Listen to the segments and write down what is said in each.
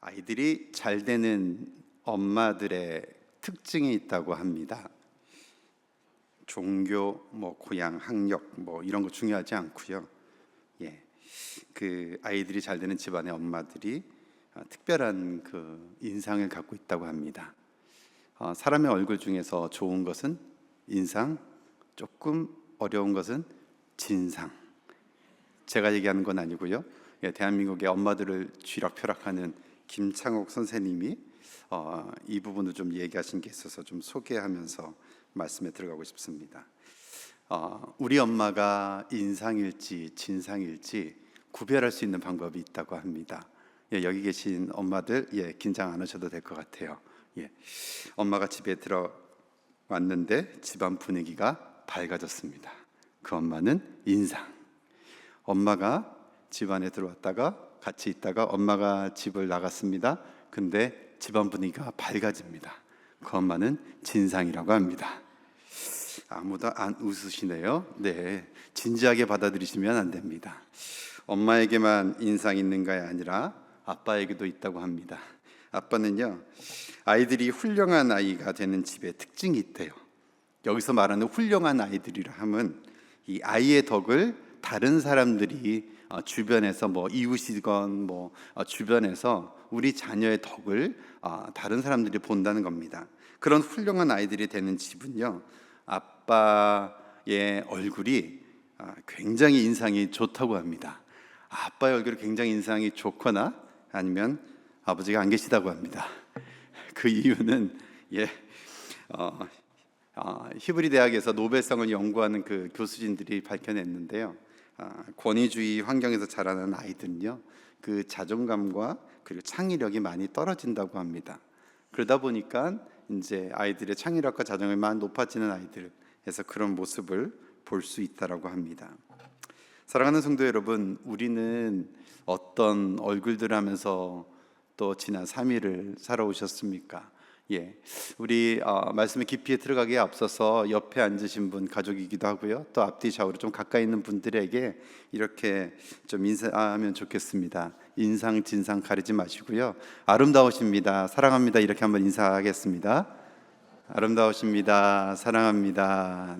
아이들이 잘 되는 엄마들의 특징이 있다고 합니다. 종교, 고향, 학력 이런 거 중요하지 않고요. 그 아이들이 잘 되는 집안의 엄마들이 특별한 그 인상을 갖고 있다고 합니다. 사람의 얼굴 중에서 좋은 것은 인상, 조금 어려운 것은 진상. 제가 얘기하는 건 아니고요. 대한민국의 엄마들을 쥐락펴락하는 김창옥 선생님이 이 부분을 좀 얘기하신 게 있어서 좀 소개하면서 말씀에 들어가고 싶습니다. 우리 엄마가 인상일지 진상일지 구별할 수 있는 방법이 있다고 합니다. 여기 계신 엄마들 긴장 안 하셔도 될 것 같아요. 엄마가 집에 들어왔는데 집안 분위기가 밝아졌습니다. 그 엄마는 인상. 엄마가 집안에 들어왔다가 같이 있다가 엄마가 집을 나갔습니다. 근데 집안 분위기가 밝아집니다. 그 엄마는 진상이라고 합니다. 아무도 안 웃으시네요. 진지하게 받아들이시면 안 됩니다. 엄마에게만 인상 있는 게 아니라 아빠에게도 있다고 합니다. 아빠는요, 아이들이 훌륭한 아이가 되는 집의 특징이 있대요. 여기서 말하는 훌륭한 아이들이라 함은 이 아이의 덕을 다른 사람들이 주변에서 이웃이건 주변에서 우리 자녀의 덕을 다른 사람들이 본다는 겁니다. 그런 훌륭한 아이들이 되는 집은요, 아빠의 얼굴이 굉장히 인상이 좋다고 합니다. 아빠의 얼굴이 굉장히 인상이 좋거나 아니면 아버지가 안 계시다고 합니다. 그 이유는 히브리 대학에서 노벨상을 연구하는 그 교수진들이 밝혀냈는데요. 권위주의 환경에서 자라는 아이들은요, 그 자존감과 그리고 창의력이 많이 떨어진다고 합니다. 그러다 보니까 이제 아이들의 창의력과 자존감이 많이 높아지는 아이들에서 그런 모습을 볼 수 있다라고 합니다. 사랑하는 성도 여러분, 우리는 어떤 얼굴들 하면서 또 지난 3일을 살아오셨습니까? 우리 말씀의 깊이에 들어가기에 앞서서 옆에 앉으신 분 가족이기도 하고요, 또 앞뒤 좌우로 좀 가까이 있는 분들에게 이렇게 좀 인사하면 좋겠습니다. 인상 진상 가리지 마시고요, 아름다우십니다, 사랑합니다 이렇게 한번 인사하겠습니다. 아름다우십니다, 사랑합니다.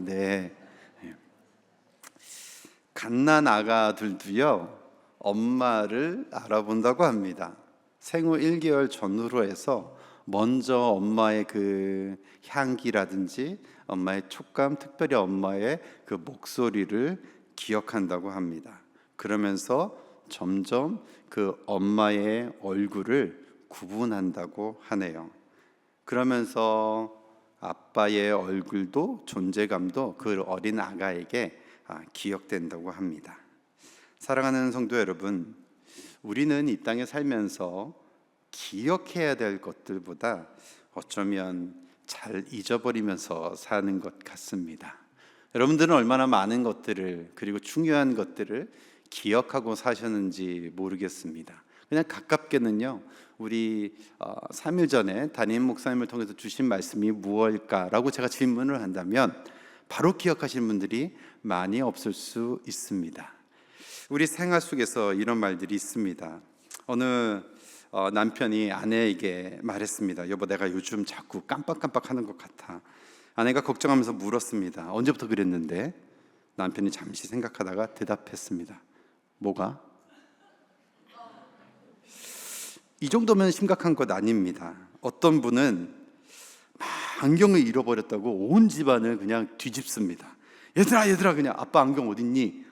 갓난 아가들도요, 엄마를 알아본다고 합니다. 생후 1개월 전후로 해서 먼저 엄마의 그 향기라든지 엄마의 촉감, 특별히 엄마의 그 목소리를 기억한다고 합니다. 그러면서 점점 그 엄마의 얼굴을 구분한다고 하네요. 그러면서 아빠의 얼굴도 존재감도 그 어린 아가에게 기억된다고 합니다. 사랑하는 성도 여러분, 우리는 이 땅에 살면서 기억해야 될 것들보다 어쩌면 잘 잊어버리면서 사는 것 같습니다. 여러분들은 얼마나 많은 것들을, 그리고 중요한 것들을 기억하고 사셨는지 모르겠습니다. 그냥 가깝게는요, 우리 3일 전에 담임 목사님을 통해서 주신 말씀이 무엇일까라고 제가 질문을 한다면 바로 기억하시는 분들이 많이 없을 수 있습니다. 우리 생활 속에서 이런 말들이 있습니다. 어느 남편이 아내에게 말했습니다. 여보, 내가 요즘 자꾸 깜빡깜빡하는 것 같아. 아내가 걱정하면서 물었습니다. 언제부터 그랬는데? 남편이 잠시 생각하다가 대답했습니다. 뭐가? 이 정도면 심각한 것 아닙니다. 어떤 분은 안경을 잃어버렸다고 온 집안을 그냥 뒤집습니다. 얘들아 그냥 아빠 안경 어딨니?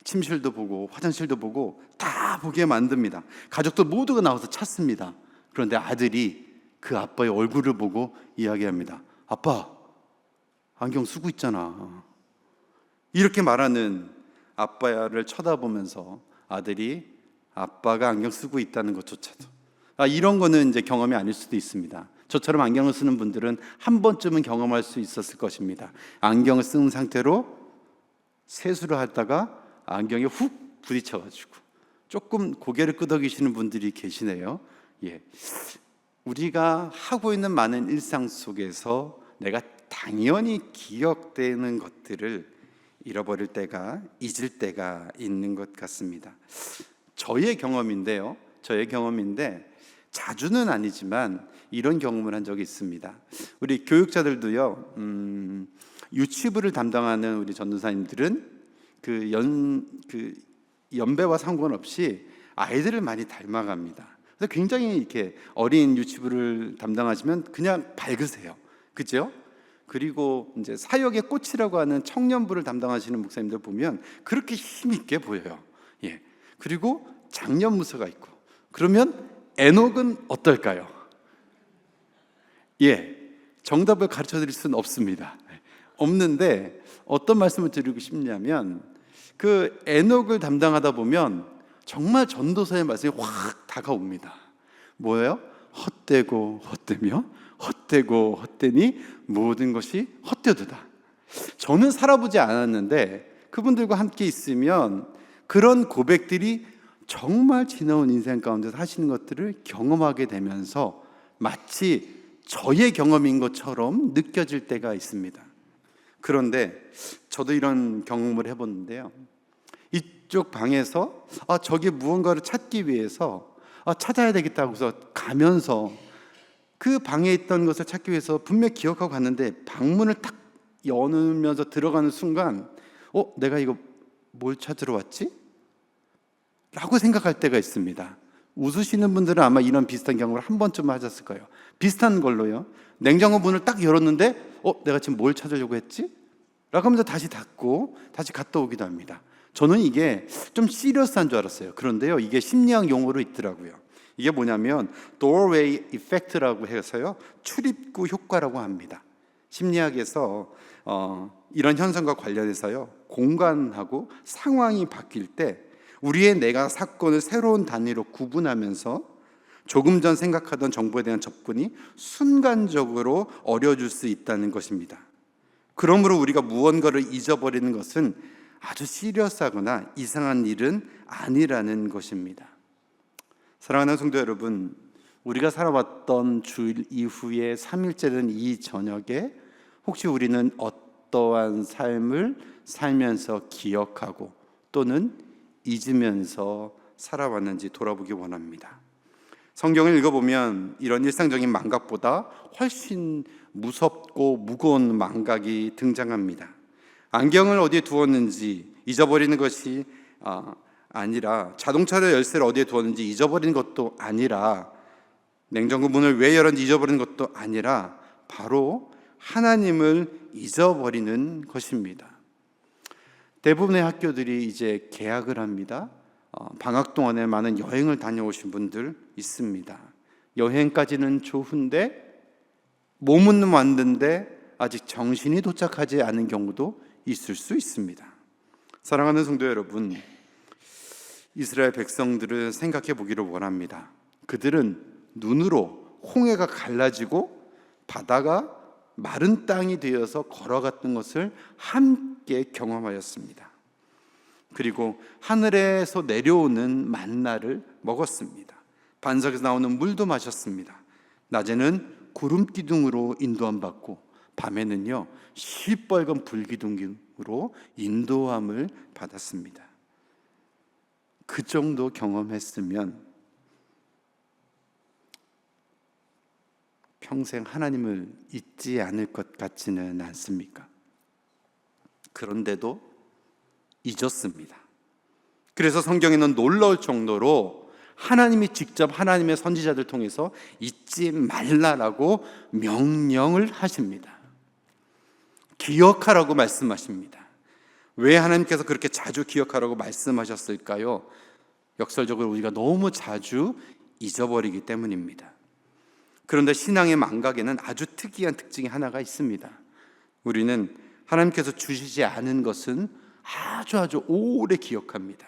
침실도 보고 화장실도 보고 다 보게 만듭니다. 가족들 모두가 나와서 찾습니다. 그런데 아들이 그 아빠의 얼굴을 보고 이야기합니다. 아빠, 안경 쓰고 있잖아. 이렇게 말하는 아빠를 쳐다보면서 아들이 아빠가 안경 쓰고 있다는 것조차도 이런 거는 이제 경험이 아닐 수도 있습니다. 저처럼 안경을 쓰는 분들은 한 번쯤은 경험할 수 있었을 것입니다. 안경을 쓴 상태로 세수를 하다가 안경에 훅 부딪혀가지고 조금 고개를 끄덕이시는 분들이 계시네요. 우리가 하고 있는 많은 일상 속에서 내가 당연히 기억되는 것들을 잃어버릴 때가, 잊을 때가 있는 것 같습니다. 저의 경험인데요, 저의 경험인데 자주는 아니지만 이런 경험을 한 적이 있습니다. 우리 교육자들도요, 유치부를 담당하는 우리 전도사님들은 그 연배와 상관없이 아이들을 많이 닮아갑니다. 그래서 굉장히 이렇게 어린 유치부를 담당하시면 그냥 밝으세요. 그죠? 그리고 이제 사역의 꽃이라고 하는 청년부를 담당하시는 목사님들 보면 그렇게 힘있게 보여요. 예. 그리고 장년 무서가 있고. 그러면 에녹은 어떨까요? 예. 정답을 가르쳐 드릴 수는 없습니다. 없는데 어떤 말씀을 드리고 싶냐면 그 에녹을 담당하다 보면 정말 전도서의 말씀이 확 다가옵니다. 뭐예요? 헛되고 헛되며 헛되고 헛되니 모든 것이 헛되도다. 저는 살아보지 않았는데 그분들과 함께 있으면 그런 고백들이 정말 지나온 인생 가운데서 하시는 것들을 경험하게 되면서 마치 저의 경험인 것처럼 느껴질 때가 있습니다. 그런데 저도 이런 경험을 해봤는데요. 이쪽 방에서 저기 무언가를 찾기 위해서 찾아야 되겠다고 해서 가면서 그 방에 있던 것을 찾기 위해서 분명히 기억하고 갔는데 방문을 딱 여누면서 들어가는 순간 내가 이거 뭘 찾으러 왔지? 라고 생각할 때가 있습니다. 웃으시는 분들은 아마 이런 비슷한 경험을 한 번쯤 하셨을 거예요. 비슷한 걸로요. 냉장고 문을 딱 열었는데 내가 지금 뭘 찾으려고 했지? 라고 하면서 다시 닫고 다시 갔다 오기도 합니다. 저는 이게 좀 시리어스한 줄 알았어요. 그런데요, 이게 심리학 용어로 있더라고요. 이게 뭐냐면 doorway effect라고 해서요, 출입구 효과라고 합니다. 심리학에서 이런 현상과 관련해서요, 공간하고 상황이 바뀔 때 우리의 뇌가 사건을 새로운 단위로 구분하면서 조금 전 생각하던 정보에 대한 접근이 순간적으로 어려워질 수 있다는 것입니다. 그러므로 우리가 무언가를 잊어버리는 것은 아주 시리어스하거나 이상한 일은 아니라는 것입니다. 사랑하는 성도 여러분, 우리가 살아왔던 주일 이후에 3일째 된 이 저녁에 혹시 우리는 어떠한 삶을 살면서 기억하고 또는 잊으면서 살아왔는지 돌아보기 원합니다. 성경을 읽어보면 이런 일상적인 망각보다 훨씬 무섭고 무거운 망각이 등장합니다. 안경을 어디에 두었는지 잊어버리는 것이 아니라, 자동차의 열쇠를 어디에 두었는지 잊어버리는 것도 아니라, 냉장고 문을 왜 열었는지 잊어버리는 것도 아니라 바로 하나님을 잊어버리는 것입니다. 대부분의 학교들이 이제 개학을 합니다. 방학 동안에 많은 여행을 다녀오신 분들 있습니다. 여행까지는 좋은데 몸은 왔는데 아직 정신이 도착하지 않은 경우도 있을 수 있습니다. 사랑하는 성도 여러분, 이스라엘 백성들을 생각해 보기를 원합니다. 그들은 눈으로 홍해가 갈라지고 바다가 마른 땅이 되어서 걸어갔던 것을 함께 경험하였습니다. 그리고 하늘에서 내려오는 만나를 먹었습니다. 반석에서 나오는 물도 마셨습니다. 낮에는 구름 기둥으로 인도함 받고 밤에는요 시뻘건 불기둥으로 인도함을 받았습니다. 그 정도 경험했으면 평생 하나님을 잊지 않을 것 같지는 않습니까? 그런데도 잊었습니다. 그래서 성경에는 놀라울 정도로 하나님이 직접 하나님의 선지자들 통해서 잊지 말라라고 명령을 하십니다. 기억하라고 말씀하십니다. 왜 하나님께서 그렇게 자주 기억하라고 말씀하셨을까요? 역설적으로 우리가 너무 자주 잊어버리기 때문입니다. 그런데 신앙의 망각에는 아주 특이한 특징이 하나가 있습니다. 우리는 하나님께서 주시지 않은 것은 아주 오래 기억합니다.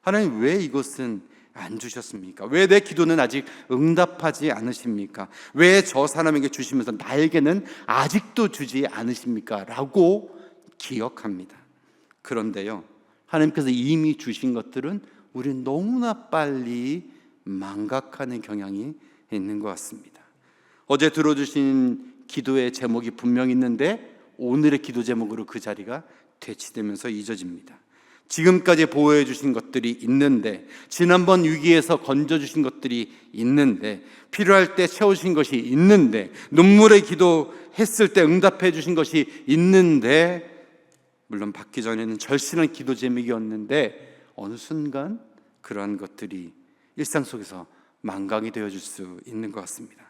하나님, 왜 이것은 안 주셨습니까? 왜 내 기도는 아직 응답하지 않으십니까? 왜 저 사람에게 주시면서 나에게는 아직도 주지 않으십니까? 라고 기억합니다. 그런데요, 하나님께서 이미 주신 것들은 우리는 너무나 빨리 망각하는 경향이 있는 것 같습니다. 어제 들어주신 기도의 제목이 분명히 있는데 오늘의 기도 제목으로 그 자리가 대치되면서 잊어집니다. 지금까지 보호해 주신 것들이 있는데, 지난번 위기에서 건져주신 것들이 있는데, 필요할 때 채워주신 것이 있는데, 눈물의 기도했을 때 응답해 주신 것이 있는데, 물론 받기 전에는 절실한 기도 제목이었는데 어느 순간 그러한 것들이 일상 속에서 망각이 되어질 수 있는 것 같습니다.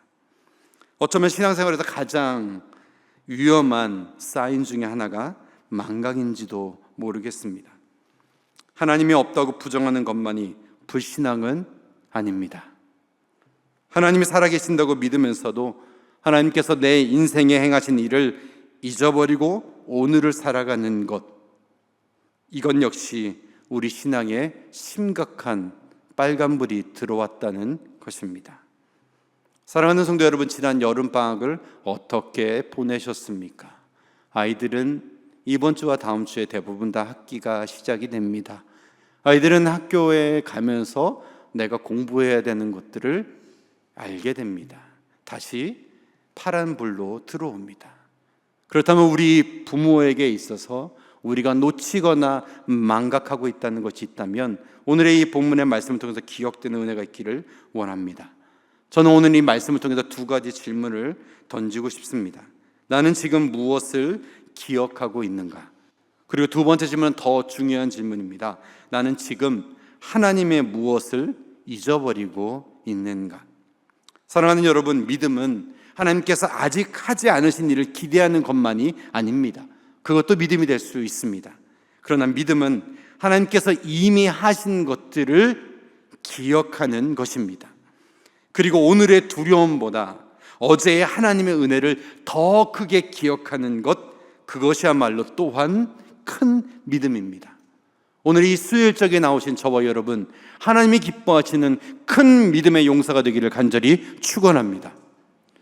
어쩌면 신앙생활에서 가장 위험한 사인 중에 하나가 망각인지도 모르겠습니다. 하나님이 없다고 부정하는 것만이 불신앙은 아닙니다. 하나님이 살아계신다고 믿으면서도 하나님께서 내 인생에 행하신 일을 잊어버리고 오늘을 살아가는 것, 이건 역시 우리 신앙에 심각한 빨간불이 들어왔다는 것입니다. 사랑하는 성도 여러분, 지난 여름방학을 어떻게 보내셨습니까? 아이들은 이번 주와 다음 주에 대부분 다 학기가 시작이 됩니다. 아이들은 학교에 가면서 내가 공부해야 되는 것들을 알게 됩니다. 다시 파란 불로 들어옵니다. 그렇다면 우리 부모에게 있어서 우리가 놓치거나 망각하고 있다는 것이 있다면 오늘의 이 본문의 말씀을 통해서 기억되는 은혜가 있기를 원합니다. 저는 오늘 이 말씀을 통해서 두 가지 질문을 던지고 싶습니다. 나는 지금 무엇을 기억하고 있는가? 그리고 두 번째 질문은 더 중요한 질문입니다. 나는 지금 하나님의 무엇을 잊어버리고 있는가? 사랑하는 여러분, 믿음은 하나님께서 아직 하지 않으신 일을 기대하는 것만이 아닙니다. 그것도 믿음이 될 수 있습니다. 그러나 믿음은 하나님께서 이미 하신 것들을 기억하는 것입니다. 그리고 오늘의 두려움보다 어제의 하나님의 은혜를 더 크게 기억하는 것, 그것이야말로 또한 큰 믿음입니다. 오늘 이 수요일적에 나오신 저와 여러분, 하나님이 기뻐하시는 큰 믿음의 용사가 되기를 간절히 축원합니다.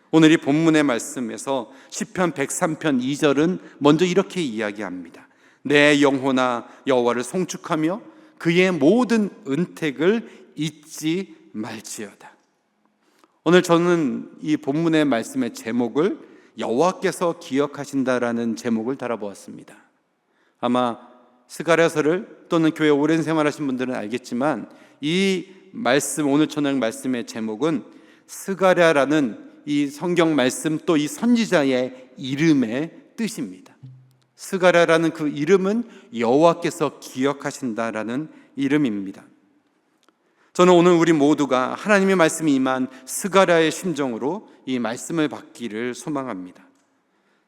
오늘 이 본문의 말씀에서 시편 103편 2절은 먼저 이렇게 이야기합니다. 내 영혼아 여호와를 송축하며 그의 모든 은택을 잊지 말지어다. 오늘 저는 이 본문의 말씀의 제목을 여호와께서 기억하신다라는 제목을 달아보았습니다. 아마 스가랴서를 또는 교회 오랜 생활하신 분들은 알겠지만 이 말씀, 오늘 저녁 말씀의 제목은 스가랴라는 이 성경 말씀 또 이 선지자의 이름의 뜻입니다. 스가랴라는 그 이름은 여호와께서 기억하신다라는 이름입니다. 저는 오늘 우리 모두가 하나님의 말씀이 임한 스가랴의 심정으로 이 말씀을 받기를 소망합니다.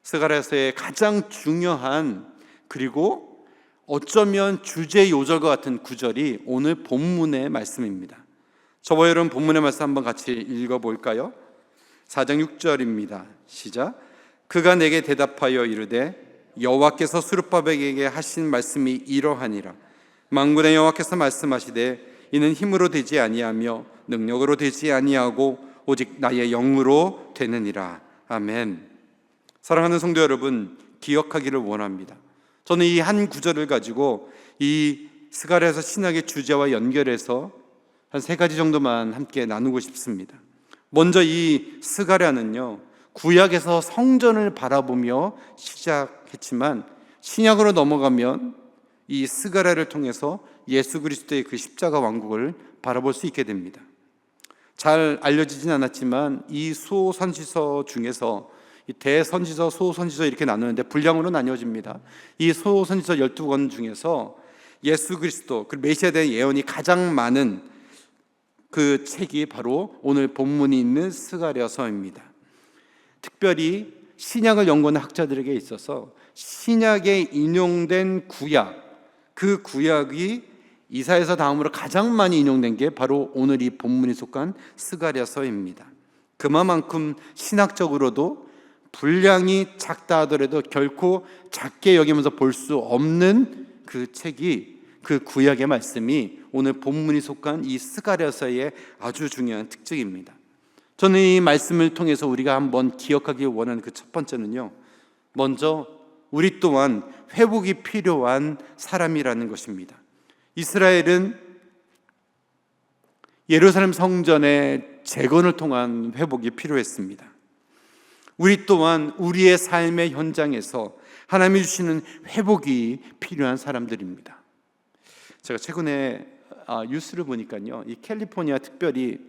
스가랴서의 가장 중요한, 그리고 어쩌면 주제 요절과 같은 구절이 오늘 본문의 말씀입니다. 저와 여러분 본문의 말씀 한번 같이 읽어볼까요? 4장 6절입니다. 시작. 그가 내게 대답하여 이르되 여호와께서 스룹바벨에게 하신 말씀이 이러하니라. 만군의 여호와께서 말씀하시되 이는 힘으로 되지 아니하며 능력으로 되지 아니하고 오직 나의 영으로 되느니라. 아멘. 사랑하는 성도 여러분, 기억하기를 원합니다. 저는 이 한 구절을 가지고 이 스가랴서 신학의 주제와 연결해서 한 세 가지 정도만 함께 나누고 싶습니다. 먼저 이 스가랴는요, 구약에서 성전을 바라보며 시작했지만 신약으로 넘어가면 이 스가랴를 통해서 예수 그리스도의 그 십자가 왕국을 바라볼 수 있게 됩니다. 잘 알려지진 않았지만 이 소선지서 중에서 이 대선지서, 소선지서 이렇게 나누는데 분량으로 나뉘어집니다. 이 소선지서 12권 중에서 예수 그리스도, 그 메시아에 대한 예언이 가장 많은 그 책이 바로 오늘 본문이 있는 스가랴서입니다. 특별히 신약을 연구하는 학자들에게 있어서 신약에 인용된 구약, 그 구약이 이사야서 다음으로 가장 많이 인용된 게 바로 오늘 이 본문이 속한 스가랴서입니다. 그만큼 신학적으로도 분량이 작다 하더라도 결코 작게 여기면서 볼 수 없는 그 책이, 그 구약의 말씀이 오늘 본문이 속한 이 스가랴서의 아주 중요한 특징입니다. 저는 이 말씀을 통해서 우리가 한번 기억하기 원하는 그 첫 번째는요, 먼저 우리 또한 회복이 필요한 사람이라는 것입니다. 이스라엘은 예루살렘 성전의 재건을 통한 회복이 필요했습니다. 우리 또한 우리의 삶의 현장에서 하나님이 주시는 회복이 필요한 사람들입니다. 제가 최근에 뉴스를 보니까요, 이 캘리포니아 특별히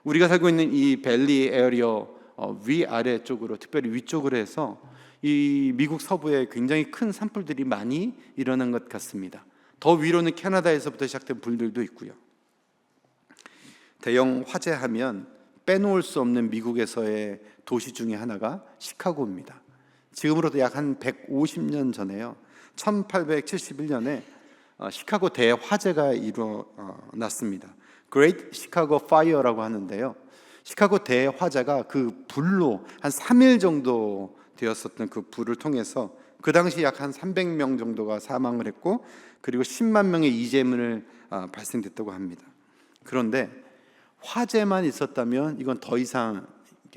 우리가 살고 있는 이 밸리 에어리어 위아래 쪽으로, 특별히 위쪽으로 해서 이 미국 서부에 굉장히 큰 산불들이 많이 일어난 것 같습니다. 더 위로는 캐나다에서부터 시작된 불들도 있고요. 대형 화재하면 빼놓을 수 없는 미국에서의 도시 중에 하나가 시카고입니다. 지금으로도 약 한 150년 전에요, 1871년에 시카고 대화재가 일어났습니다. Great Chicago Fire라고 하는데요, 시카고 대화재가 그 불로 한 3일 정도 되었었던 그 불을 통해서 그 당시 약 한 300명 정도가 사망을 했고, 그리고 10만 명의 이재민을 발생됐다고 합니다. 그런데 화재만 있었다면 이건 더 이상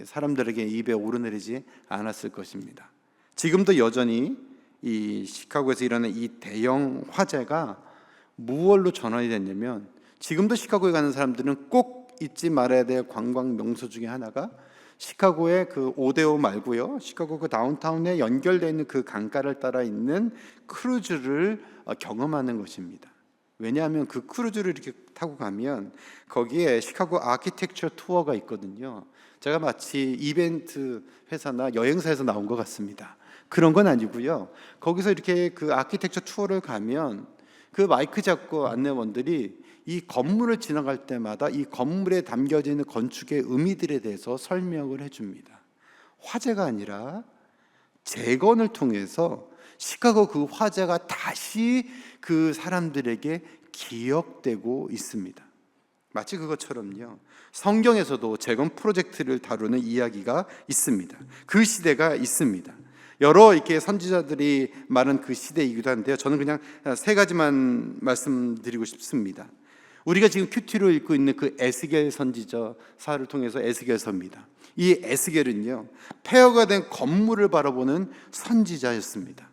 사람들에게 입에 오르내리지 않았을 것입니다. 지금도 여전히 이 시카고에서 일어난 이 대형 화재가 무엇로 전환이 됐냐면, 지금도 시카고에 가는 사람들은 꼭 잊지 말아야 될 관광 명소 중에 하나가 시카고의 그 오데오 말고요, 시카고 그 다운타운에 연결되어 있는 그 강가를 따라 있는 크루즈를 경험하는 것입니다. 왜냐하면 그 크루즈를 이렇게 타고 가면 거기에 시카고 아키텍처 투어가 있거든요. 제가 마치 이벤트 회사나 여행사에서 나온 것 같습니다. 그런 건 아니고요, 거기서 이렇게 그 아키텍처 투어를 가면 그 마이크 잡고 안내원들이 이 건물을 지나갈 때마다 이 건물에 담겨져 있는 건축의 의미들에 대해서 설명을 해줍니다. 화재가 아니라 재건을 통해서 시카고 그 화재가 다시 그 사람들에게 기억되고 있습니다. 마치 그것처럼요, 성경에서도 재건 프로젝트를 다루는 이야기가 있습니다. 그 시대가 있습니다. 여러 이렇게 선지자들이 말한 그 시대이기도 한데요, 저는 그냥 세 가지만 말씀드리고 싶습니다. 우리가 지금 큐티로 읽고 있는 그 에스겔 선지자사를 통해서 에스겔서입니다. 이 에스겔은요, 폐허가 된 건물을 바라보는 선지자였습니다.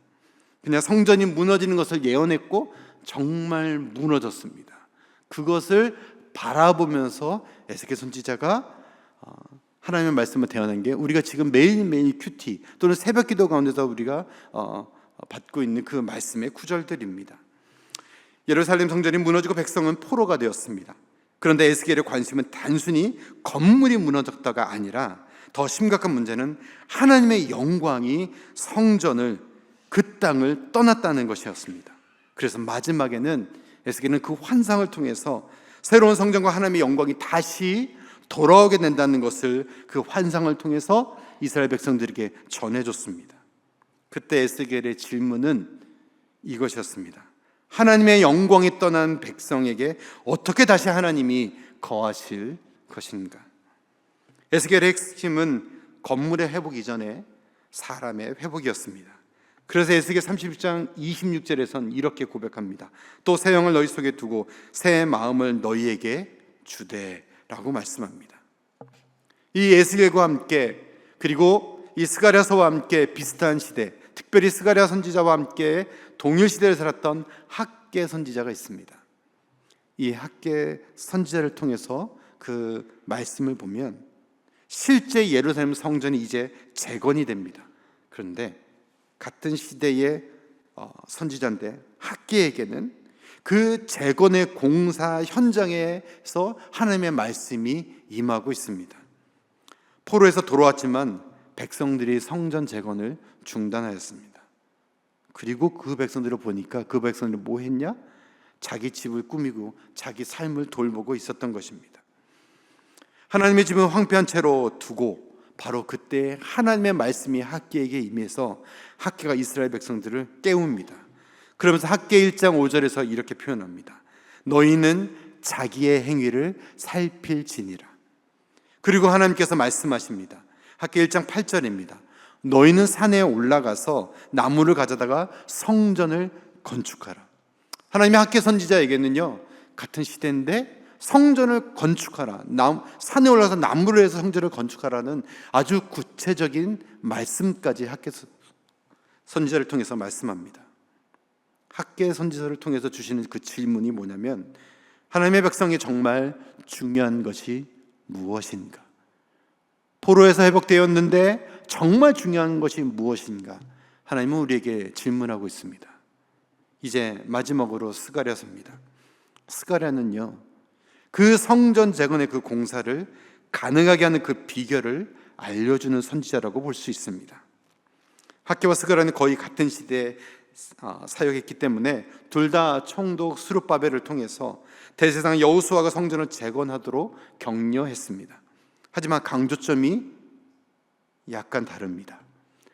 그냥 성전이 무너지는 것을 예언했고 정말 무너졌습니다. 그것을 바라보면서 에스겔 선지자가 하나님의 말씀을 대언한 게 우리가 지금 매일매일 큐티 또는 새벽기도 가운데서 우리가 받고 있는 그 말씀의 구절들입니다. 예루살렘 성전이 무너지고 백성은 포로가 되었습니다. 그런데 에스겔의 관심은 단순히 건물이 무너졌다가 아니라 더 심각한 문제는 하나님의 영광이 성전을, 그 땅을 떠났다는 것이었습니다. 그래서 마지막에는 에스겔은 그 환상을 통해서 새로운 성전과 하나님의 영광이 다시 돌아오게 된다는 것을 그 환상을 통해서 이스라엘 백성들에게 전해줬습니다. 그때 에스겔의 질문은 이것이었습니다. 하나님의 영광이 떠난 백성에게 어떻게 다시 하나님이 거하실 것인가? 에스겔의 핵심은 건물의 회복 이전에 사람의 회복이었습니다. 그래서 에스겔 31장 26절에선 이렇게 고백합니다. 또 새 영을 너희 속에 두고 새 마음을 너희에게 주되라고 말씀합니다. 이 에스겔과 함께, 그리고 이 스가랴서와 함께 비슷한 시대, 특별히 스가랴 선지자와 함께 동일 시대를 살았던 학개 선지자가 있습니다. 이 학개 선지자를 통해서 그 말씀을 보면 실제 예루살렘 성전이 이제 재건이 됩니다. 그런데 같은 시대의 선지자인데 학개에게는 그 재건의 공사 현장에서 하나님의 말씀이 임하고 있습니다. 포로에서 돌아왔지만 백성들이 성전 재건을 중단하였습니다. 그리고 그 백성들을 보니까 그 백성들이 뭐 했냐? 자기 집을 꾸미고 자기 삶을 돌보고 있었던 것입니다. 하나님의 집은 황폐한 채로 두고 바로 그때 하나님의 말씀이 학개에게 임해서 학개가 이스라엘 백성들을 깨웁니다. 그러면서 학개 1장 5절에서 이렇게 표현합니다. 너희는 자기의 행위를 살필지니라. 그리고 하나님께서 말씀하십니다. 학개 1장 8절입니다. 너희는 산에 올라가서 나무를 가져다가 성전을 건축하라. 하나님의 학개 선지자에게는요, 같은 시대인데 성전을 건축하라, 산에 올라가서 나무를 해서 성전을 건축하라는 아주 구체적인 말씀까지 학개 선지자를 통해서 말씀합니다. 학개 선지자를 통해서 주시는 그 질문이 뭐냐면, 하나님의 백성이 정말 중요한 것이 무엇인가? 포로에서 회복되었는데 정말 중요한 것이 무엇인가? 하나님은 우리에게 질문하고 있습니다. 이제 마지막으로 스가랴서입니다. 스가랴는요, 그 성전 재건의 그 공사를 가능하게 하는 그 비결을 알려주는 선지자라고 볼 수 있습니다. 학개와 스가랴는 거의 같은 시대에 사역했기 때문에 둘 다 총독 스룹바벨을 통해서 대제사장 여호수아가 성전을 재건하도록 격려했습니다. 하지만 강조점이 약간 다릅니다.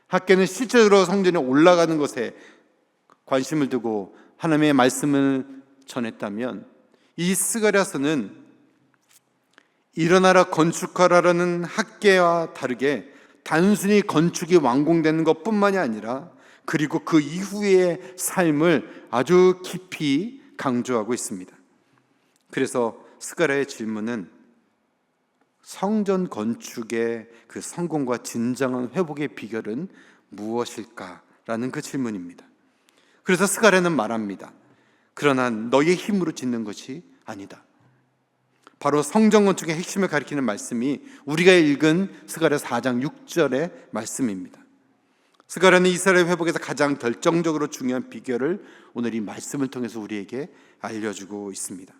학개는 실제로 성전에 올라가는 것에 관심을 두고 하나님의 말씀을 전했다면, 이 스가랴서는 일어나라 건축하라라는 학개와 다르게 단순히 건축이 완공되는 것뿐만이 아니라 그리고 그 이후의 삶을 아주 깊이 강조하고 있습니다. 그래서 스가랴의 질문은 성전 건축의 그 성공과 진정한 회복의 비결은 무엇일까라는 그 질문입니다. 그래서 스가랴는 말합니다. 그러나 너의 힘으로 짓는 것이 아니다. 바로 성전 건축의 핵심을 가리키는 말씀이 우리가 읽은 스가랴 4장 6절의 말씀입니다. 스가랴는 이스라엘 회복에서 가장 결정적으로 중요한 비결을 오늘 이 말씀을 통해서 우리에게 알려주고 있습니다.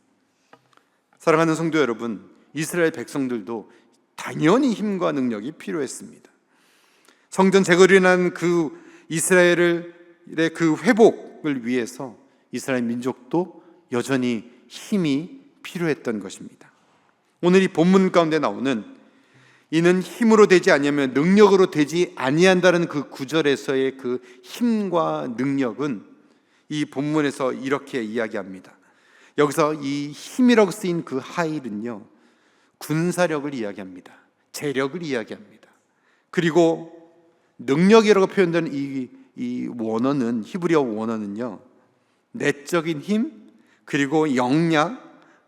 사랑하는 성도 여러분, 이스라엘 백성들도 당연히 힘과 능력이 필요했습니다. 성전 재건을 위한 그 이스라엘의 그 회복을 위해서 이스라엘 민족도 여전히 힘이 필요했던 것입니다. 오늘 이 본문 가운데 나오는 이는 힘으로 되지 아니하면 능력으로 되지 아니한다는 그 구절에서의 그 힘과 능력은 이 본문에서 이렇게 이야기합니다. 여기서 이 힘이라고 쓰인 그 하일은요, 군사력을 이야기합니다. 재력을 이야기합니다. 그리고 능력이라고 표현되는 이 원어는, 히브리어 원어는요, 내적인 힘 그리고 역량을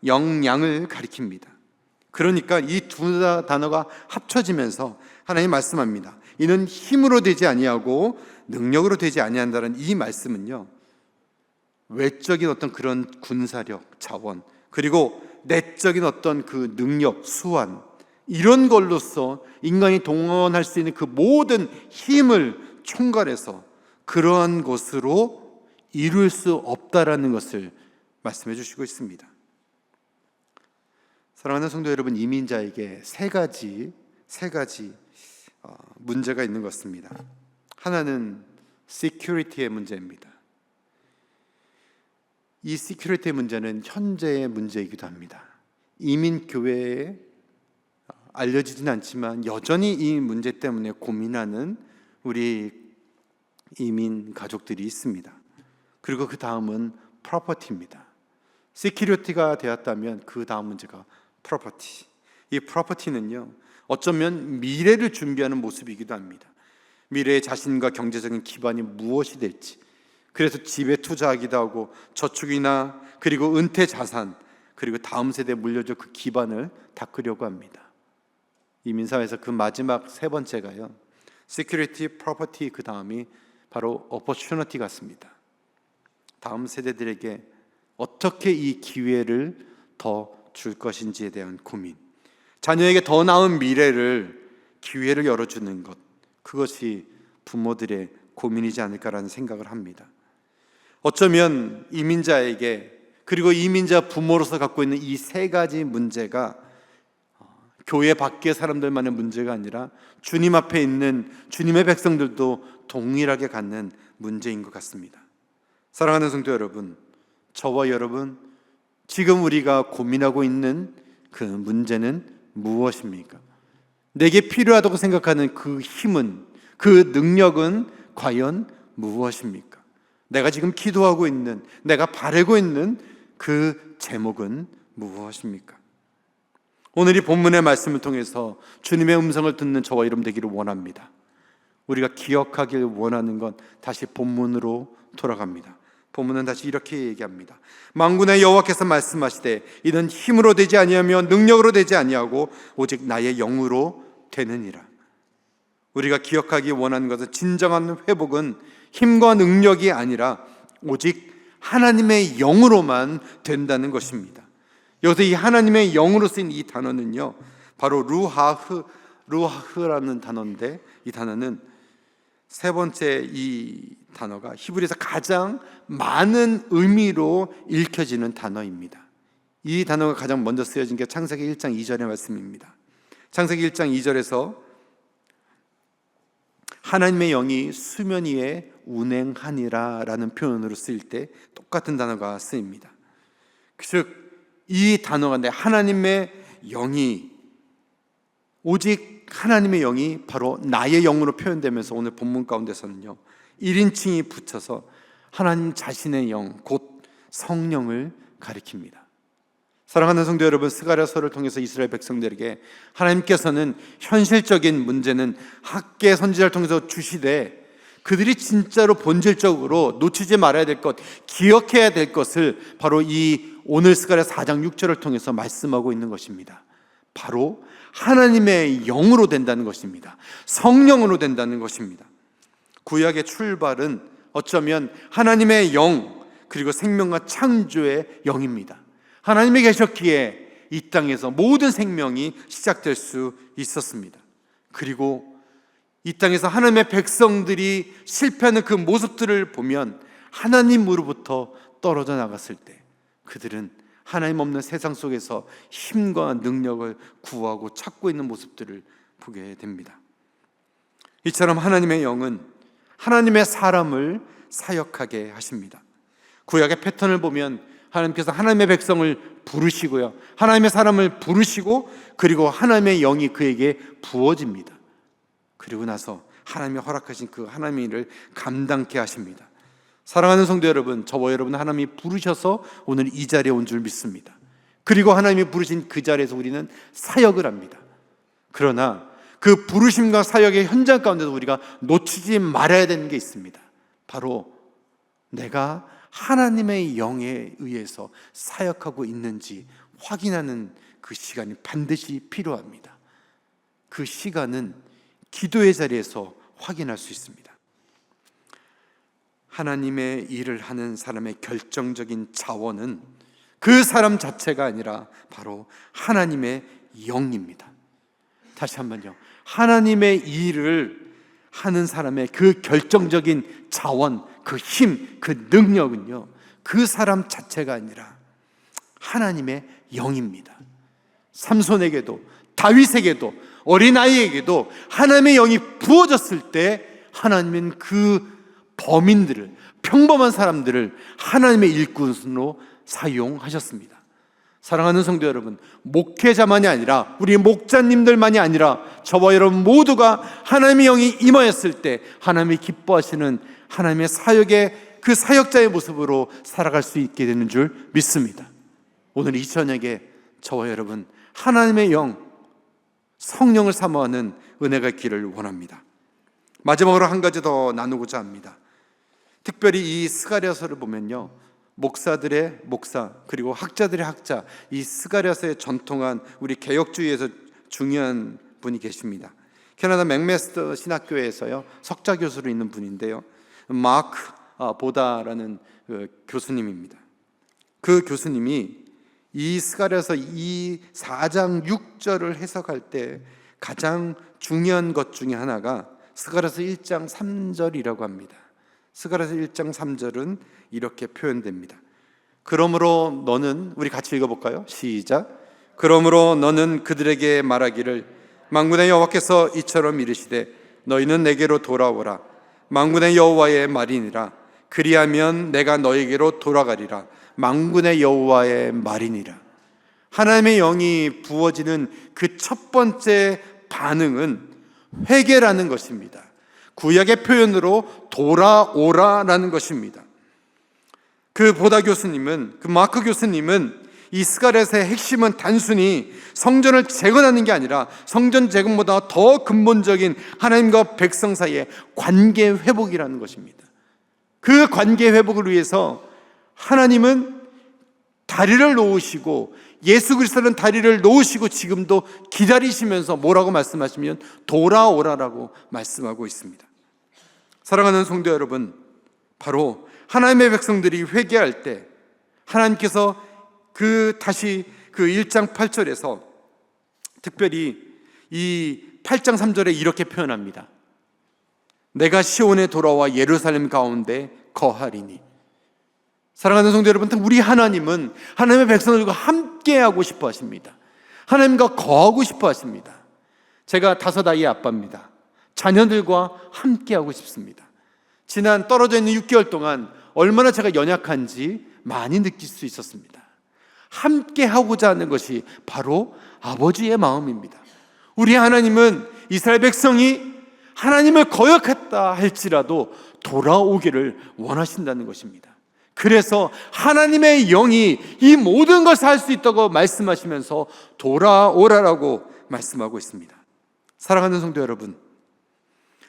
가리킵니다. 그러니까 이 두 단어가 합쳐지면서 하나님 말씀합니다. 이는 힘으로 되지 아니하고 능력으로 되지 아니한다는 이 말씀은요, 외적인 어떤 그런 군사력, 자원, 그리고 내적인 어떤 그 능력, 수완, 이런 걸로서 인간이 동원할 수 있는 그 모든 힘을 총괄해서 그러한 것으로 이룰 수 없다라는 것을 말씀해 주시고 있습니다. 사랑하는 성도 여러분, 이민자에게 세 가지 문제가 있는 것 같습니다. 하나는 시큐리티의 문제입니다. 이 시큐리티의 문제는 현재의 문제이기도 합니다. 이민교회에 알려지진 않지만 여전히 이 문제 때문에 고민하는 우리 이민 가족들이 있습니다. 그리고 그 다음은 프로퍼티입니다. 시큐리티가 되었다면 그 다음 문제가 프로퍼티. 이 프로퍼티는요, 어쩌면 미래를 준비하는 모습이기도 합니다. 미래의 자신과 경제적인 기반이 무엇이 될지, 그래서 집에 투자하기도 하고 저축이나 그리고 은퇴 자산, 그리고 다음 세대에 물려줄 그 기반을 닦으려고 합니다. 이민사회에서 그 마지막 세 번째가요, 시큐리티, 프로퍼티, 그 다음이 바로 opportunity 같습니다. 다음 세대들에게 어떻게 이 기회를 더 줄 것인지에 대한 고민, 자녀에게 더 나은 미래를, 기회를 열어주는 것, 그것이 부모들의 고민이지 않을까라는 생각을 합니다. 어쩌면 이민자에게, 그리고 이민자 부모로서 갖고 있는 이 세 가지 문제가 교회 밖의 사람들만의 문제가 아니라 주님 앞에 있는 주님의 백성들도 동일하게 갖는 문제인 것 같습니다. 사랑하는 성도 여러분, 저와 여러분, 지금 우리가 고민하고 있는 그 문제는 무엇입니까? 내게 필요하다고 생각하는 그 힘은, 그 능력은 과연 무엇입니까? 내가 지금 기도하고 있는, 내가 바라고 있는 그 제목은 무엇입니까? 오늘 이 본문의 말씀을 통해서 주님의 음성을 듣는 저와 여러분 되기를 원합니다. 우리가 기억하길 원하는 건 다시 본문으로 돌아갑니다. 본문은 다시 이렇게 얘기합니다. 만군의 여호와께서 말씀하시되 이는 힘으로 되지 아니하며 능력으로 되지 아니하고 오직 나의 영으로 되느니라. 우리가 기억하기 원하는 것은 진정한 회복은 힘과 능력이 아니라 오직 하나님의 영으로만 된다는 것입니다. 여기서 이 하나님의 영으로 쓰인 이 단어는요, 바로 루하흐라는 단어인데, 이 단어는 세 번째 이 단어가 히브리에서 가장 많은 의미로 읽혀지는 단어입니다. 이 단어가 가장 먼저 쓰여진 게 창세기 1장 2절의 말씀입니다. 창세기 1장 2절에서 하나님의 영이 수면 위에 운행하니라 라는 표현으로 쓰일 때 똑같은 단어가 쓰입니다. 즉 이 단어가 하나님의 영이, 오직 하나님의 영이 바로 나의 영으로 표현되면서 오늘 본문 가운데서는요 1인칭이 붙여서 하나님 자신의 영, 곧 성령을 가리킵니다. 사랑하는 성도 여러분, 스가랴서를 통해서 이스라엘 백성들에게 하나님께서는 현실적인 문제는 학계 선지자를 통해서 주시되 그들이 진짜로 본질적으로 놓치지 말아야 될 것, 기억해야 될 것을 바로 이 오늘 스가랴 4장 6절을 통해서 말씀하고 있는 것입니다. 바로 하나님의 영으로 된다는 것입니다. 성령으로 된다는 것입니다. 구약의 출발은 어쩌면 하나님의 영, 그리고 생명과 창조의 영입니다. 하나님이 계셨기에 이 땅에서 모든 생명이 시작될 수 있었습니다. 그리고 이 땅에서 하나님의 백성들이 실패하는 그 모습들을 보면 하나님으로부터 떨어져 나갔을 때 그들은 하나님 없는 세상 속에서 힘과 능력을 구하고 찾고 있는 모습들을 보게 됩니다. 이처럼 하나님의 영은 하나님의 사람을 사역하게 하십니다. 구약의 패턴을 보면 하나님께서 하나님의 백성을 부르시고요, 하나님의 사람을 부르시고, 그리고 하나님의 영이 그에게 부어집니다. 그리고 나서 하나님이 허락하신 그 하나님의 일을 감당케 하십니다. 사랑하는 성도 여러분, 저와 여러분 하나님이 부르셔서 오늘 이 자리에 온 줄 믿습니다. 그리고 하나님이 부르신 그 자리에서 우리는 사역을 합니다. 그러나 그 부르심과 사역의 현장 가운데서 우리가 놓치지 말아야 되는 게 있습니다. 바로 내가 하나님의 영에 의해서 사역하고 있는지 확인하는 그 시간이 반드시 필요합니다. 그 시간은 기도의 자리에서 확인할 수 있습니다. 하나님의 일을 하는 사람의 결정적인 자원은 그 사람 자체가 아니라 바로 하나님의 영입니다. 다시 한번요, 하나님의 일을 하는 사람의 그 결정적인 자원, 그 힘, 그 능력은요 그 사람 자체가 아니라 하나님의 영입니다. 삼손에게도 다윗에게도 어린아이에게도 하나님의 영이 부어졌을 때 하나님은 그 범인들을, 평범한 사람들을 하나님의 일꾼으로 사용하셨습니다. 사랑하는 성도 여러분, 목회자만이 아니라 우리 목자님들만이 아니라 저와 여러분 모두가 하나님의 영이 임하였을 때 하나님이 기뻐하시는 하나님의 사역의 그 사역자의 모습으로 살아갈 수 있게 되는 줄 믿습니다. 오늘 이 저녁에 저와 여러분 하나님의 영, 성령을 사모하는 은혜가 있기를 원합니다. 마지막으로 한 가지 더 나누고자 합니다. 특별히 이 스가랴서를 보면요, 목사들의 목사 그리고 학자들의 학자, 이 스가랴서에 전통한 우리 개혁주의에서 중요한 분이 계십니다. 캐나다 맥메스터 신학교에서요 석자 교수로 있는 분인데요, 마크 보다라는 교수님입니다. 그 교수님이 이 스가랴서 이 4장 6절을 해석할 때 가장 중요한 것 중에 하나가 스가랴서 1장 3절이라고 합니다. 스가랴서 1장 3절은 이렇게 표현됩니다. 그러므로 너는, 우리 같이 읽어볼까요? 시작. 그러므로 너는 그들에게 말하기를 만군의 여호와께서 이처럼 이르시되 너희는 내게로 돌아오라. 만군의 여호와의 말이니라. 그리하면 내가 너에게로 돌아가리라. 만군의 여호와의 말이니라. 하나님의 영이 부어지는 그 첫 번째 반응은 회개라는 것입니다. 구약의 표현으로 돌아오라라는 것입니다. 그 보다 교수님은, 그 마크 교수님은 이 스가랴서의 핵심은 단순히 성전을 재건하는 게 아니라 성전 재건보다 더 근본적인 하나님과 백성 사이의 관계 회복이라는 것입니다. 그 관계 회복을 위해서 하나님은 다리를 놓으시고, 예수 그리스도는 다리를 놓으시고 지금도 기다리시면서 뭐라고 말씀하시면 돌아오라라고 말씀하고 있습니다. 사랑하는 성도 여러분, 바로 하나님의 백성들이 회개할 때 하나님께서 다시 그 1장 8절에서 특별히 이 8장 3절에 이렇게 표현합니다. 내가 시온에 돌아와 예루살렘 가운데 거하리니. 사랑하는 성도 여러분, 우리 하나님은 하나님의 백성들과 함께하고 싶어 하십니다. 하나님과 거하고 싶어 하십니다. 제가 5 아이의 아빠입니다. 자녀들과 함께하고 싶습니다. 지난 떨어져 있는 6개월 동안 얼마나 제가 연약한지 많이 느낄 수 있었습니다. 함께하고자 하는 것이 바로 아버지의 마음입니다. 우리 하나님은 이스라엘 백성이 하나님을 거역했다 할지라도 돌아오기를 원하신다는 것입니다. 그래서 하나님의 영이 이 모든 것을 할 수 있다고 말씀하시면서 돌아오라라고 말씀하고 있습니다. 사랑하는 성도 여러분,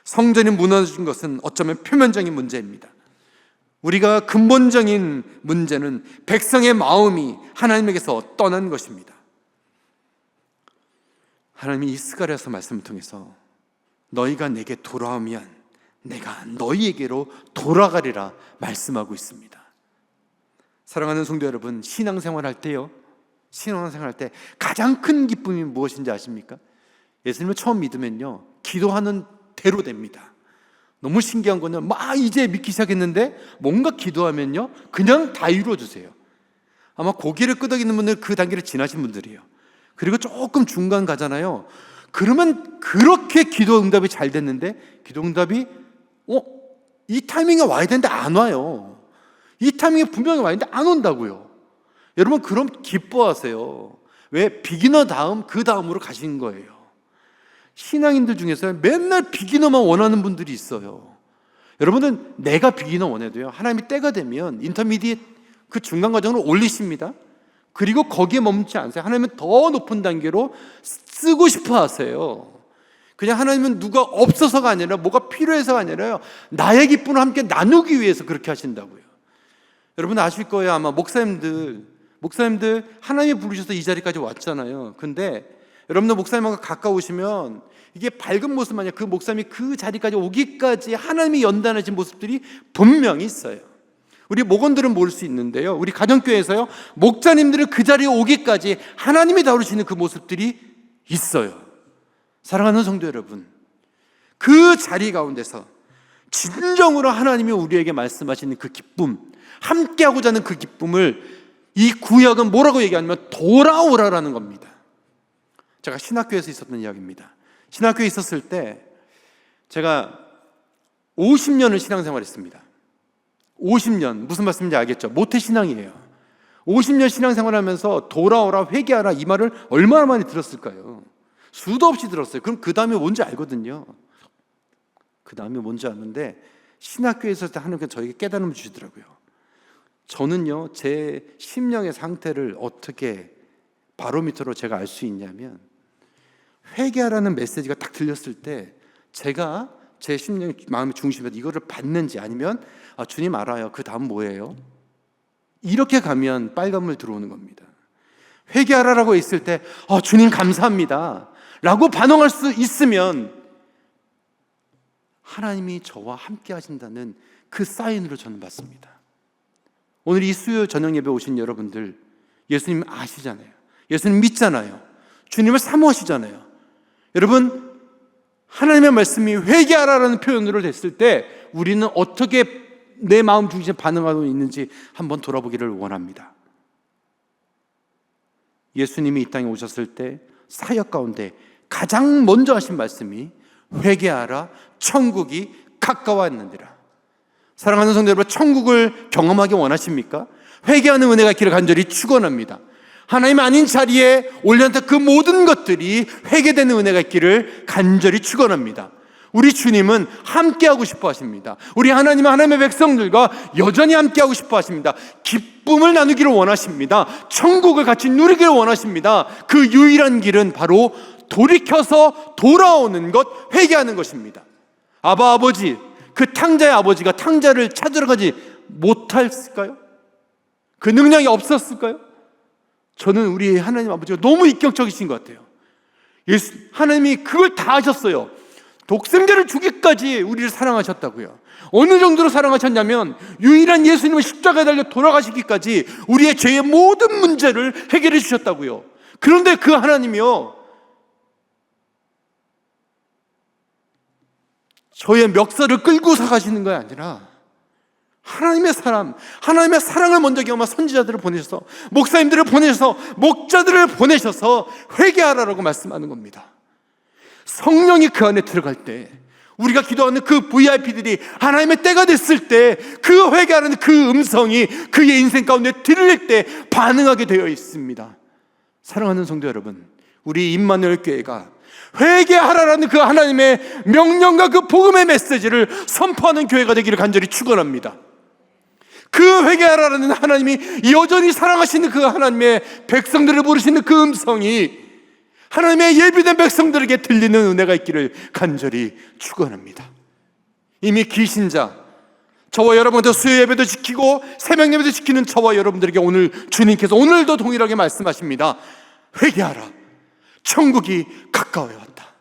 성전이 무너진 것은 어쩌면 표면적인 문제입니다. 우리가 근본적인 문제는 백성의 마음이 하나님에게서 떠난 것입니다. 하나님이 이 스가랴서 말씀을 통해서 너희가 내게 돌아오면 내가 너희에게로 돌아가리라 말씀하고 있습니다. 사랑하는 성도 여러분, 신앙생활 할 때요, 신앙생활 할 때 가장 큰 기쁨이 무엇인지 아십니까? 예수님을 처음 믿으면요, 기도하는 대로 됩니다. 너무 신기한 거는 막 이제 믿기 시작했는데 뭔가 기도하면요 그냥 다 이루어주세요. 아마 고개를 끄덕이는 분들 그 단계를 지나신 분들이에요. 그리고 조금 중간 가잖아요. 그러면 그렇게 기도 응답이 잘 됐는데 기도 응답이 이 타이밍에 와야 되는데 안 와요. 이 타이밍에 분명히 와 있는데 안 온다고요. 여러분, 그럼 기뻐하세요. 왜? 비기너 다음 그 다음으로 가시는 거예요. 신앙인들 중에서 맨날 비기너만 원하는 분들이 있어요. 여러분은 내가 비기너 원해도요, 하나님이 때가 되면 인터미디엇 그 중간 과정을 올리십니다. 그리고 거기에 멈추지 않으세요. 하나님은 더 높은 단계로 쓰고 싶어 하세요. 그냥 하나님은 누가 없어서가 아니라 뭐가 필요해서가 아니라요, 나의 기쁨을 함께 나누기 위해서 그렇게 하신다고요. 여러분 아실 거예요. 아마 목사님들 하나님이 부르셔서 이 자리까지 왔잖아요. 근데 여러분들 목사님하고 가까우시면 이게 밝은 모습만 아니라 그 목사님이 그 자리까지 오기까지 하나님이 연단하신 모습들이 분명히 있어요. 우리 목원들은 모를 수 있는데요, 우리 가정교회에서요, 목자님들은 그 자리에 오기까지 하나님이 다루시는 그 모습들이 있어요. 사랑하는 성도 여러분, 그 자리 가운데서 진정으로 하나님이 우리에게 말씀하시는 그 기쁨, 함께하고자 하는 그 기쁨을 이 구약은 뭐라고 얘기하냐면 돌아오라라는 겁니다. 제가 신학교에서 있었던 이야기입니다. 신학교에 있었을 때 제가 50년을 신앙생활했습니다. 50년, 무슨 말씀인지 알겠죠? 모태신앙이에요. 50년 신앙생활하면서 돌아오라, 회개하라 이 말을 얼마나 많이 들었을까요? 수도 없이 들었어요. 그럼 그 다음에 뭔지 알거든요. 그 다음에 뭔지 아는데 신학교에서 하나님께서 저에게 깨달음을 주시더라고요. 저는요, 제 심령의 상태를 어떻게 바로미터로 제가 알 수 있냐면, 회개하라는 메시지가 딱 들렸을 때 제가 제 심령, 마음의 중심에서 이거를 받는지, 아니면 주님 알아요, 그 다음 뭐예요? 이렇게 가면 빨간불 들어오는 겁니다. 회개하라라고 했을 때 주님 감사합니다 라고 반응할 수 있으면 하나님이 저와 함께 하신다는 그 사인으로 저는 받습니다. 오늘 이 수요 저녁 예배 오신 여러분들, 예수님 아시잖아요. 예수님 믿잖아요. 주님을 사모하시잖아요. 여러분, 하나님의 말씀이 회개하라라는 표현으로 됐을 때 우리는 어떻게 내 마음 중심에 반응하고 있는지 한번 돌아보기를 원합니다. 예수님이 이 땅에 오셨을 때 사역 가운데 가장 먼저 하신 말씀이 회개하라, 천국이 가까웠느니라. 사랑하는 성도 여러분, 천국을 경험하기 원하십니까? 회개하는 은혜가 있기를 간절히 축원합니다. 하나님 아닌 자리에 올려놓은 그 모든 것들이 회개되는 은혜가 있기를 간절히 축원합니다. 우리 주님은 함께하고 싶어 하십니다. 우리 하나님은 하나님의 백성들과 여전히 함께하고 싶어 하십니다. 기쁨을 나누기를 원하십니다. 천국을 같이 누리기를 원하십니다. 그 유일한 길은 바로 돌이켜서 돌아오는 것, 회개하는 것입니다. 아버지, 그 탕자의 아버지가 탕자를 찾으러 가지 못했을까요? 그 능력이 없었을까요? 저는 우리 하나님 아버지가 너무 인격적이신 것 같아요. 하나님이 그걸 다 하셨어요. 독생자를 주기까지 우리를 사랑하셨다고요. 어느 정도로 사랑하셨냐면 유일한 예수님을 십자가에 달려 돌아가시기까지 우리의 죄의 모든 문제를 해결해 주셨다고요. 그런데 그 하나님이요, 저의 멱살을 끌고 사가시는 게 아니라 하나님의 사람, 하나님의 사랑을 먼저 경험한 선지자들을 보내셔서, 목사님들을 보내셔서, 목자들을 보내셔서 회개하라라고 말씀하는 겁니다. 성령이 그 안에 들어갈 때, 우리가 기도하는 그 VIP들이 하나님의 때가 됐을 때 그 회개하는 그 음성이 그의 인생 가운데 들릴 때 반응하게 되어 있습니다. 사랑하는 성도 여러분, 우리 임마누엘 교회가 회개하라라는 그 하나님의 명령과 그 복음의 메시지를 선포하는 교회가 되기를 간절히 축원합니다. 그 회개하라라는 하나님이 여전히 사랑하시는 그 하나님의 백성들을 부르시는 그 음성이 하나님의 예비된 백성들에게 들리는 은혜가 있기를 간절히 축원합니다. 이미 기신자, 저와 여러분도 수요 예배도 지키고 새벽 예배도 지키는 저와 여러분들에게 오늘 주님께서 오늘도 동일하게 말씀하십니다. 회개하라, 천국이 가까워요 왔다.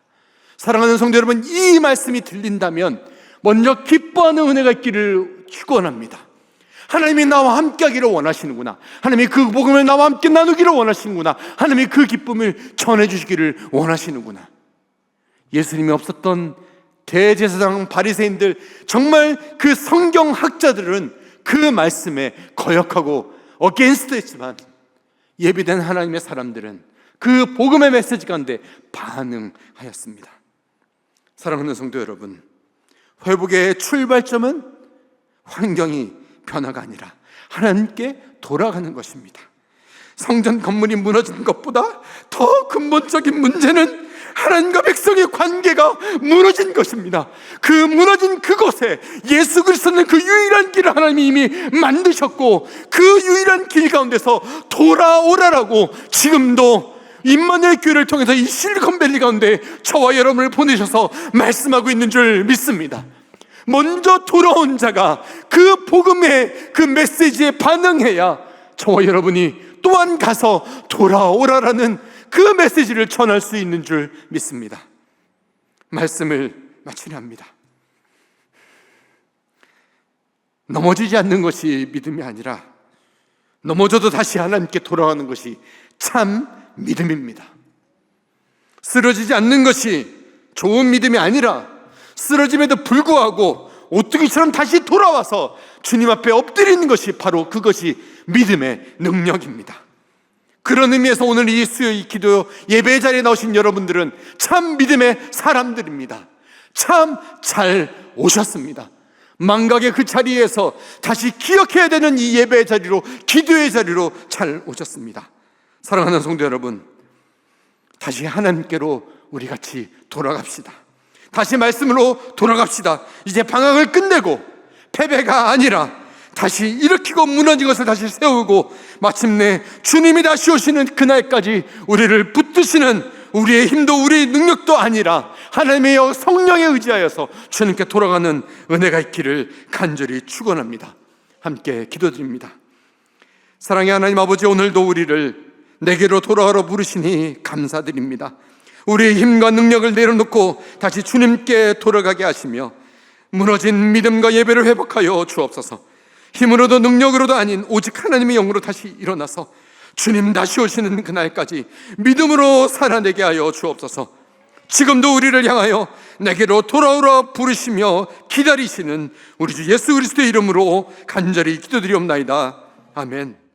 사랑하는 성도 여러분, 이 말씀이 들린다면 먼저 기뻐하는 은혜가 있기를 축원합니다. 하나님이 나와 함께 하기를 원하시는구나, 하나님이 그 복음을 나와 함께 나누기를 원하시는구나, 하나님이 그 기쁨을 전해주시기를 원하시는구나. 예수님이 없었던 대제사장 바리새인들, 정말 그 성경학자들은 그 말씀에 거역하고 어게인스트 했지만 예비된 하나님의 사람들은 그 복음의 메시지 가운데 반응하였습니다. 사랑하는 성도 여러분, 회복의 출발점은 환경이 변화가 아니라 하나님께 돌아가는 것입니다. 성전 건물이 무너진 것보다 더 근본적인 문제는 하나님과 백성의 관계가 무너진 것입니다. 그 무너진 그곳에 예수 그리스도는 그 유일한 길을 하나님이 이미 만드셨고, 그 유일한 길 가운데서 돌아오라라고 지금도 임마누엘 교회를 통해서 이 실리콘밸리 가운데 저와 여러분을 보내셔서 말씀하고 있는 줄 믿습니다. 먼저 돌아온 자가 그 복음의 그 메시지에 반응해야 저와 여러분이 또한 가서 돌아오라라는 그 메시지를 전할 수 있는 줄 믿습니다. 말씀을 마치려 합니다. 넘어지지 않는 것이 믿음이 아니라 넘어져도 다시 하나님께 돌아가는 것이 참 믿음입니다. 쓰러지지 않는 것이 좋은 믿음이 아니라 쓰러짐에도 불구하고 오뚜기처럼 다시 돌아와서 주님 앞에 엎드리는 것이 바로 그것이 믿음의 능력입니다. 그런 의미에서 오늘 이 수요 이 기도 예배 자리에 나오신 여러분들은 참 믿음의 사람들입니다. 참 잘 오셨습니다. 망각의 그 자리에서 다시 기억해야 되는 이 예배 자리로, 기도의 자리로 잘 오셨습니다. 사랑하는 성도 여러분, 다시 하나님께로 우리 같이 돌아갑시다. 다시 말씀으로 돌아갑시다. 이제 방황을 끝내고 패배가 아니라 다시 일으키고 무너진 것을 다시 세우고 마침내 주님이 다시 오시는 그날까지 우리를 붙드시는 우리의 힘도 우리의 능력도 아니라 하나님의 성령에 의지하여서 주님께 돌아가는 은혜가 있기를 간절히 축원합니다. 함께 기도드립니다. 사랑의 하나님 아버지, 오늘도 우리를 내게로 돌아가라 부르시니 감사드립니다. 우리의 힘과 능력을 내려놓고 다시 주님께 돌아가게 하시며 무너진 믿음과 예배를 회복하여 주옵소서. 힘으로도 능력으로도 아닌 오직 하나님의 영으로 다시 일어나서 주님 다시 오시는 그날까지 믿음으로 살아내게 하여 주옵소서. 지금도 우리를 향하여 내게로 돌아오라 부르시며 기다리시는 우리 주 예수 그리스도의 이름으로 간절히 기도드리옵나이다. 아멘.